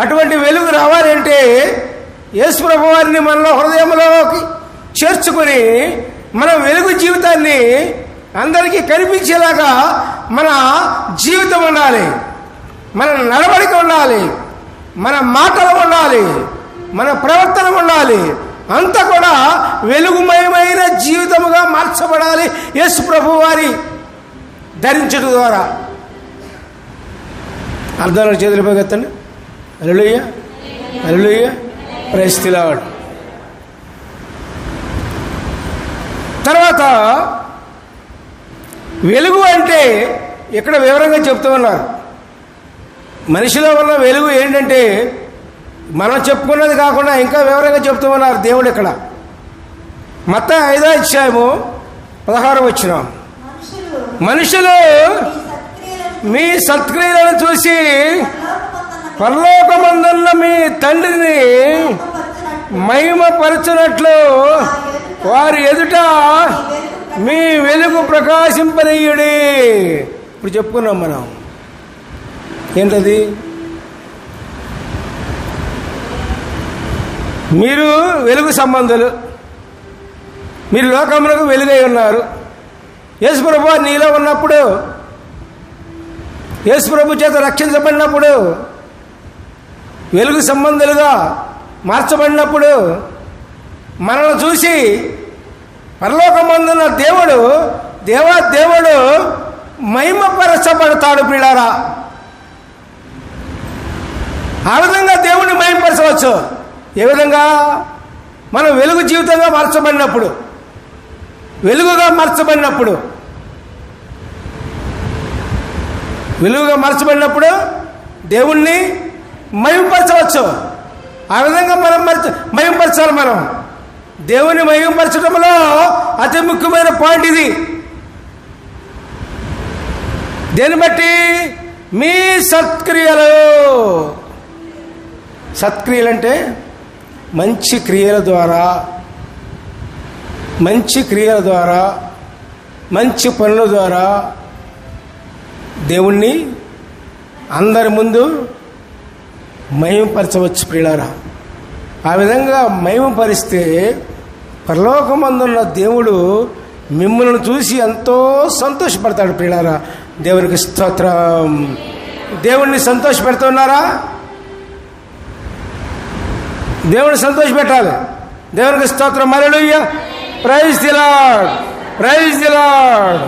అటువంటి వెలుగు రావాలంటే యేసు ప్రభు వారిని మనలో హృదయంలోకి చేర్చుకొని మన వెలుగు జీవితాన్ని అందరికీ కనిపించేలాగా మన జీవితం ఉండాలి, మన నడవడిక ఉండాలి, మన మాటలు ఉండాలి, మన ప్రవర్తన ఉండాలి. అంతా కూడా వెలుగుమయమైన జీవితముగా మార్చబడాలి యేసు ప్రభు వారి ధరించడం ద్వారా. అర్థాలు చేతులు పైకెత్తండి. హల్లెలూయా, హల్లెలూయా, ప్రైజ్ ది లార్డ్. తర్వాత వెలుగు అంటే ఇక్కడ వివరంగా చెప్తూ ఉన్నారు. మనిషిలో ఉన్న వెలుగు ఏంటంటే మనం చెప్పుకున్నది కాకుండా ఇంకా వివరంగా చెప్తూ ఉన్నారు దేవుడు ఇక్కడ. మత్తయి 5వ అధ్యాయము 16వ వచనం, మనుషులు మీ సత్క్రియలను చూసి పరలోకమందున్న మీ తండ్రిని మహిమపరచునట్లు వారి ఎదుట మీ వెలుగు ప్రకాశింపనీయుడి. ఇప్పుడు చెప్పుకున్నాం మనం. ఏంటది? మీరు వెలుగు సంబంధులు, మీరు లోకమునకు వెలుగై ఉన్నారు. యేసు ప్రభు నీలో ఉన్నప్పుడు, యేసు ప్రభు చేత రక్షించబడినప్పుడు, వెలుగు సంబంధులుగా మార్చబడినప్పుడు మనల్ని చూసి పరలోకమందున్న దేవుడు దేవుడు మహిమపరచబడతాడు ప్రియులారా. ఆ విధంగా దేవుడిని మహిమపరచవచ్చు. ఏ విధంగా? మనం వెలుగు జీవితంగా మార్చబడినప్పుడు, వెలుగుగా మార్చబడినప్పుడు, వెలుగుగా మార్చబడినప్పుడు దేవుణ్ణి మహిమపరచవచ్చు. ఆ విధంగా మనం మహిమపరచాలి. మనం దేవుని మహిమపరచడంలో అతి ముఖ్యమైన పాయింట్ ఇది. దేన్ని బట్టి? మీ సత్క్రియలు. సత్క్రియలంటే మంచి క్రియల ద్వారా, మంచి క్రియల ద్వారా, మంచి పనుల ద్వారా దేవుణ్ణి అందరి ముందు మహిమపరచవచ్చు ప్రియులారా. ఆ విధంగా మహిమపరిస్తే పరలోకమందున్న దేవుడు మిమ్మల్ని చూసి ఎంతో సంతోషపడతాడు ప్రియులారా. దేవునికి స్తోత్రం. దేవుణ్ణి సంతోషపెడుతున్నారా? దేవుని సంతోషపెట్టాలి. దేవునికి స్తోత్రం. Hallelujah, praise the Lord, praise the lord.